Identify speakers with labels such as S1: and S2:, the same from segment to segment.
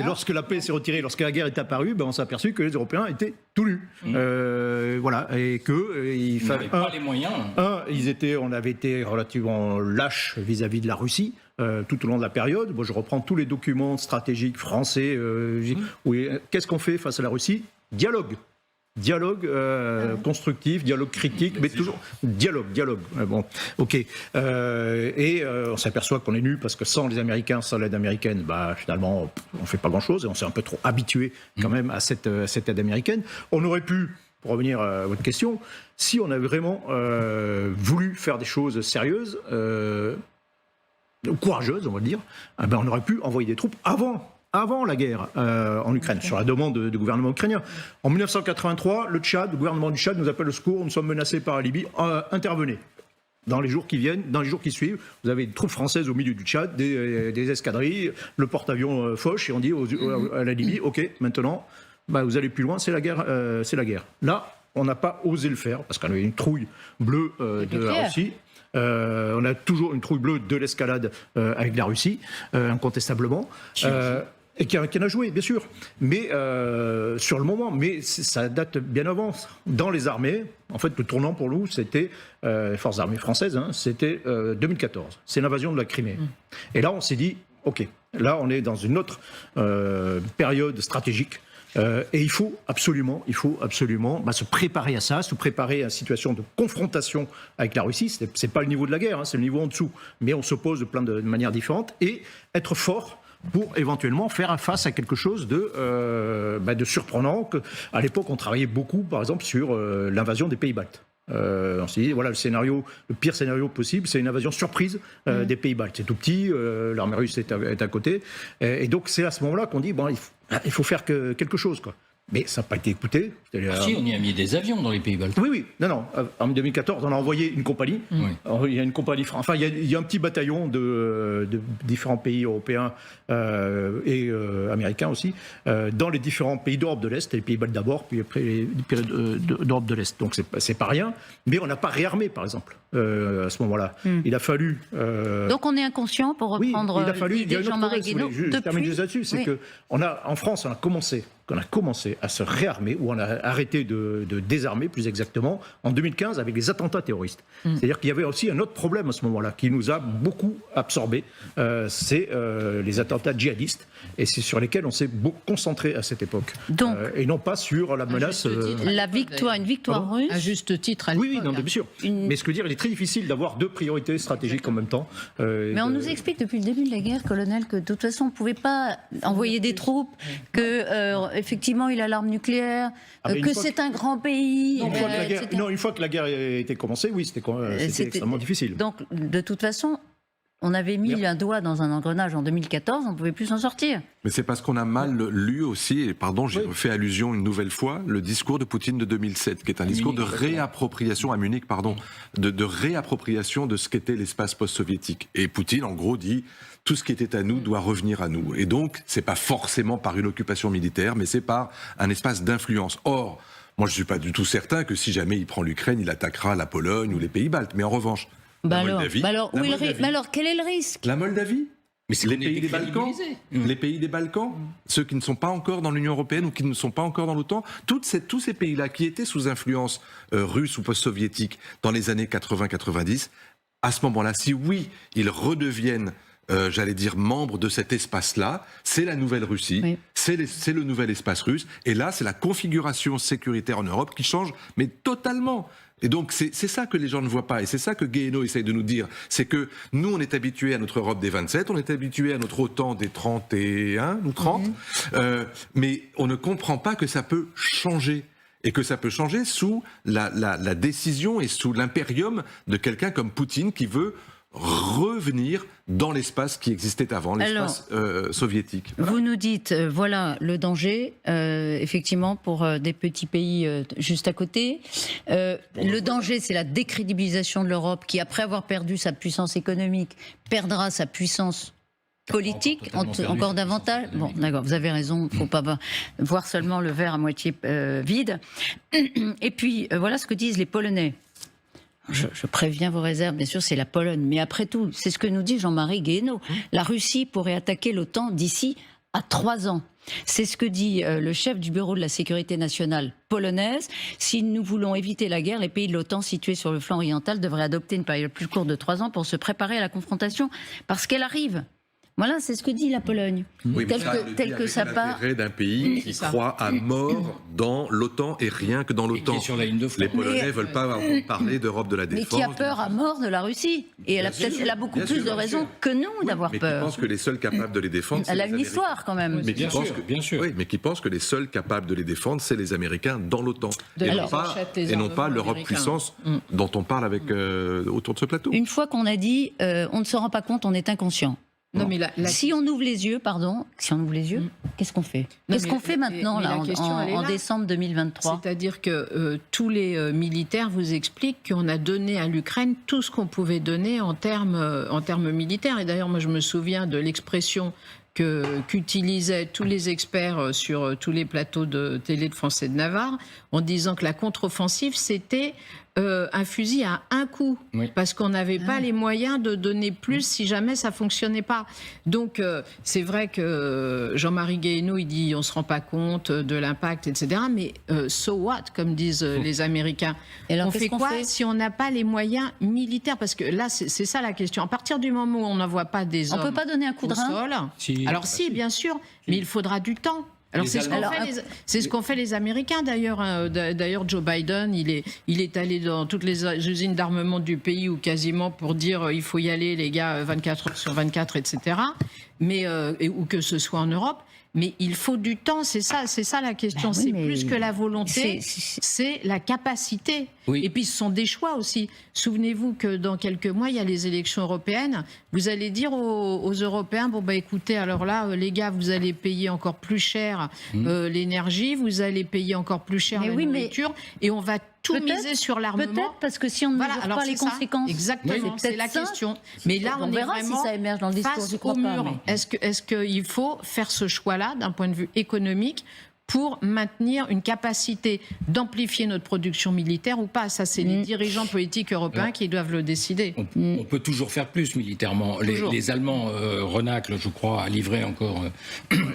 S1: Et lorsque la paix s'est retirée, lorsque la guerre est apparue, on s'est aperçu que les Européens étaient tout nus. Voilà, et qu'il fallait
S2: pas les moyens.
S1: On avait été relativement lâches vis-à-vis de la Russie tout au long de la période. Bon, je reprends tous les documents stratégiques français. Qu'est-ce qu'on fait face à la Russie? Dialogue constructif, dialogue critique, mais toujours dialogue. Bon, ok. On s'aperçoit qu'on est nus parce que sans les Américains, sans l'aide américaine, finalement, on fait pas grand-chose et on s'est un peu trop habitué quand même à cette aide américaine. On aurait pu, pour revenir à votre question, si on avait vraiment voulu faire des choses sérieuses, courageuses, on va le dire, on aurait pu envoyer des troupes avant la guerre en Ukraine, sur la demande du gouvernement ukrainien. En 1983, le gouvernement du Tchad nous appelle au secours, nous sommes menacés par la Libye, intervenez. Dans les jours qui viennent, dans les jours qui suivent, vous avez des troupes françaises au milieu du Tchad, des escadrilles, le porte-avions Foch, et on dit à la Libye, ok, maintenant, vous allez plus loin, c'est la guerre. Là, on n'a pas osé le faire, parce qu'on avait une trouille bleue de la Russie. On a toujours une trouille bleue de l'escalade avec la Russie, incontestablement. Et qui en a joué, bien sûr. Mais sur le moment, ça date bien avant. Dans les armées, en fait, le tournant pour nous, c'était les forces armées françaises, c'était 2014. C'est l'invasion de la Crimée. Et là, on s'est dit, ok, là, on est dans une autre période stratégique. Et il faut absolument se préparer à ça, se préparer à une situation de confrontation avec la Russie. C'est pas le niveau de la guerre, c'est le niveau en dessous. Mais on s'oppose de manières différentes et être fort pour éventuellement faire face à quelque chose de surprenant. À l'époque, on travaillait beaucoup, par exemple, sur l'invasion des pays baltes. On s'est dit, voilà, le pire scénario possible, c'est une invasion surprise des pays baltes. C'est tout petit, l'armée russe est à côté. Et donc, c'est à ce moment-là qu'on dit, il faut faire quelque chose, quoi. Mais ça n'a pas été écouté.
S2: Si, on y a mis des avions dans les pays baltes.
S1: Oui. Non. En 2014, on a envoyé une compagnie. Il y a une compagnie. Enfin, il y a un petit bataillon de différents pays européens et américains aussi, dans les différents pays d'Europe de l'Est, les pays baltes d'abord, puis après les pays d'Europe de l'Est. Donc c'est pas rien. Mais on n'a pas réarmé, par exemple, à ce moment-là. Il a fallu.
S3: Donc on est inconscient, pour reprendre l'idée de Jean-Marie Guénaud.
S1: Je termine juste là-dessus. C'est que en France, on a commencé à se réarmer, ou on a arrêté de désarmer, plus exactement, en 2015 avec les attentats terroristes. C'est-à-dire qu'il y avait aussi un autre problème à ce moment-là, qui nous a beaucoup absorbés, c'est les attentats djihadistes, et c'est sur lesquels on s'est beaucoup concentré à cette époque.
S3: Donc,
S1: et non pas sur la menace...
S3: une victoire russe.
S4: À juste titre, à
S1: oui, non, bien sûr. Mais ce que je veux dire, il est très difficile d'avoir deux priorités stratégiques en même temps.
S3: Mais on nous explique depuis le début de la guerre, colonel, que de toute façon, on ne pouvait pas envoyer des troupes, que effectivement, il a l'arme nucléaire, que c'est un grand pays.
S1: Une fois que la guerre a été commencée, oui, c'était extrêmement difficile.
S3: Donc, de toute façon, on avait mis un doigt dans un engrenage en 2014, on ne pouvait plus s'en sortir.
S5: Mais c'est parce qu'on a mal lu aussi, et pardon, j'y refais allusion une nouvelle fois, le discours de Poutine de 2007, qui est un discours de réappropriation, à Munich, pardon, de réappropriation de ce qu'était l'espace post-soviétique. Et Poutine, en gros, dit... Tout ce qui était à nous doit revenir à nous. Et donc, c'est pas forcément par une occupation militaire, mais c'est par un espace d'influence. Or, moi, je suis pas du tout certain que si jamais il prend l'Ukraine, il attaquera la Pologne ou les pays baltes. Mais en revanche,
S3: alors, quel est le risque?
S5: La Moldavie. Mais c'est les pays des Balkans, les pays des Balkans, ceux qui ne sont pas encore dans l'Union européenne ou qui ne sont pas encore dans l'OTAN, tous ces pays-là qui étaient sous influence russe ou post-soviétique dans les années 80-90, à ce moment-là, si oui, ils redeviennent j'allais dire membres de cet espace-là, c'est la nouvelle Russie, c'est le nouvel espace russe, et là c'est la configuration sécuritaire en Europe qui change, mais totalement. Et donc c'est ça que les gens ne voient pas, et c'est ça que Guénaud essaye de nous dire, c'est que nous on est habitués à notre Europe des 27, on est habitués à notre OTAN des 31 ou 30, mais on ne comprend pas que ça peut changer. Et que ça peut changer sous la décision et sous l'impérium de quelqu'un comme Poutine qui veut revenir dans l'espace qui existait avant, l'espace soviétique.
S3: Vous nous dites, voilà le danger, effectivement, pour des petits pays juste à côté. Le danger, c'est la décrédibilisation de l'Europe qui, après avoir perdu sa puissance économique, perdra sa puissance politique, encore davantage. Bon, d'accord, vous avez raison, il ne faut pas voir seulement le verre à moitié vide. Et puis, voilà ce que disent les Polonais. Je préviens vos réserves, bien sûr, c'est la Pologne. Mais après tout, c'est ce que nous dit Jean-Marie Guénaud. La Russie pourrait attaquer l'OTAN d'ici à 3 ans. C'est ce que dit le chef du bureau de la sécurité nationale polonaise. Si nous voulons éviter la guerre, les pays de l'OTAN situés sur le flanc oriental devraient adopter une période plus courte de 3 ans pour se préparer à la confrontation, parce qu'elle arrive. Voilà, c'est ce que dit la Pologne.
S5: Oui,
S3: tel que ça part.
S5: L'intérêt d'un pays qui croit à mort dans l'OTAN et rien que dans l'OTAN.
S2: Qui est sur la ligne de front.
S5: Les Polonais ne veulent pas parler d'Europe de la défense.
S3: Mais qui a peur à mort de la Russie. Et elle a beaucoup plus de raisons que nous d'avoir
S5: mais
S3: peur.
S5: qui pense que les seuls capables de les défendre,
S3: Elle a une histoire quand même.
S5: Mais
S2: Bien sûr.
S5: Oui, mais qui pense que les seuls capables de les défendre, c'est les Américains dans l'OTAN. Et non pas l'Europe puissance dont on parle autour de ce plateau.
S3: Une fois qu'on a dit, on ne se rend pas compte, on est inconscient.
S4: Non, mais
S3: si on ouvre les yeux, qu'est-ce qu'on fait? Qu'est-ce qu'on fait maintenant, là, en décembre 2023?
S4: C'est-à-dire que tous les militaires vous expliquent qu'on a donné à l'Ukraine tout ce qu'on pouvait donner en termes militaires. Et d'ailleurs, moi, je me souviens de l'expression qu'utilisaient tous les experts sur tous les plateaux de télé de France et de Navarre, en disant que la contre-offensive, c'était un fusil à un coup, parce qu'on n'avait pas les moyens de donner plus si jamais ça fonctionnait pas. Donc c'est vrai que Jean-Marie Guéhenno, il dit on se rend pas compte de l'impact, etc. Mais so what, comme disent les Américains.
S3: Et alors,
S4: on fait quoi si on n'a pas les moyens militaires? Parce que là, c'est ça la question. À partir du moment où on n'envoie pas des hommes,
S3: on peut pas donner un coup de
S4: au
S3: rein.
S4: sol. Alors si, bien sûr, mais il faudra du temps. Alors c'est ce qu'ont fait les Américains d'ailleurs. D'ailleurs, Joe Biden, il est allé dans toutes les usines d'armement du pays ou quasiment pour dire il faut y aller les gars 24 heures sur 24, etc. Mais ou que ce soit en Europe. Mais il faut du temps, c'est ça la question. C'est plus que la volonté, c'est la capacité.
S2: Oui.
S4: Et puis ce sont des choix aussi. Souvenez-vous que dans quelques mois, il y a les élections européennes. Vous allez dire aux Européens, bon bah écoutez, alors là, les gars, vous allez payer encore plus cher l'énergie, vous allez payer encore plus cher la nourriture, et on va tout miser sur l'armement.
S3: Peut-être parce que si on ne mesure pas les conséquences.
S4: Exactement, c'est la question. Mais là, on
S3: verra
S4: est vraiment
S3: si ça émerge dans le discours,
S4: face
S3: j'y crois
S4: au
S3: pas,
S4: mur. Est-ce qu'il faut faire ce choix-là d'un point de vue économique pour maintenir une capacité d'amplifier notre production militaire ou pas? Ça, c'est les dirigeants politiques européens qui doivent le décider.
S2: On peut toujours faire plus militairement. Les Allemands renaclent, je crois, à livrer encore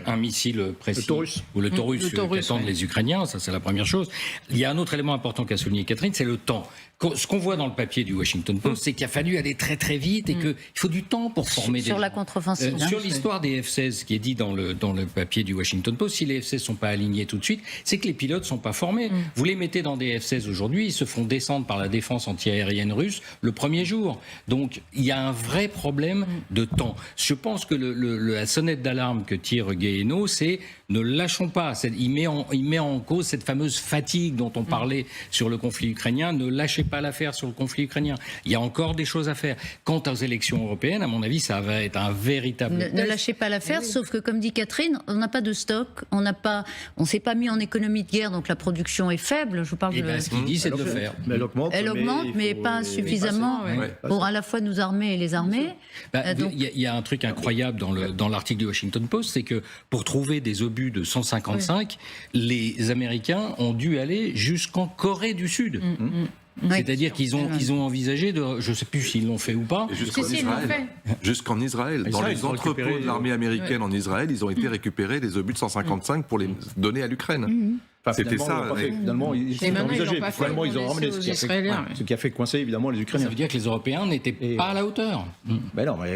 S2: un missile précis.
S1: Le Taurus.
S2: Ou le Taurus, qu'attendent les Ukrainiens. Ça, c'est la première chose. Il y a un autre élément important qu'a souligné Catherine, c'est le temps. Ce qu'on voit dans le papier du Washington Post, c'est qu'il a fallu aller très très vite et qu'il faut du temps pour former des gens.
S3: Sur la contre-offensive.
S2: Sur l'histoire des F-16, qui est dit dans le papier du Washington Post, si les F-16 ne sont pas alignés tout de suite, c'est que les pilotes ne sont pas formés. Vous les mettez dans des F-16 aujourd'hui, ils se font descendre par la défense antiaérienne russe le premier jour. Donc il y a un vrai problème de temps. Je pense que la sonnette d'alarme que tire Guéhenno, c'est ne lâchons pas. Il met en cause cette fameuse fatigue dont on parlait sur le conflit ukrainien. Ne lâchez pas l'affaire sur le conflit ukrainien. Il y a encore des choses à faire. Quant aux élections européennes, à mon avis, ça va être un véritable
S3: Ne lâchez pas l'affaire, sauf que, comme dit Catherine, on n'a pas de stock, on s'est pas mis en économie de guerre, donc la production est faible. Je vous parle de...
S2: ce qu'il dit, c'est de le faire.
S1: Elle augmente,
S3: mais pas suffisamment pour à la fois nous armer et les armer.
S2: Il y a un truc incroyable dans l'article du Washington Post, c'est que pour trouver des obus de 155, les Américains ont dû aller jusqu'en Corée du Sud. C'est-à-dire qu'ils ont envisagé de... Je ne sais plus s'ils l'ont fait ou pas.
S5: Jusqu'en Israël. Dans les entrepôts de l'armée américaine en Israël, ils ont été récupérés des obus de 155 pour les donner à l'Ukraine. C'était ça.
S1: Finalement, ils ont envisagé. Finalement, ils ont ramené ce qui a fait coincer évidemment les Ukrainiens.
S2: Ça veut dire que les Européens n'étaient pas à la hauteur.
S1: Ben non,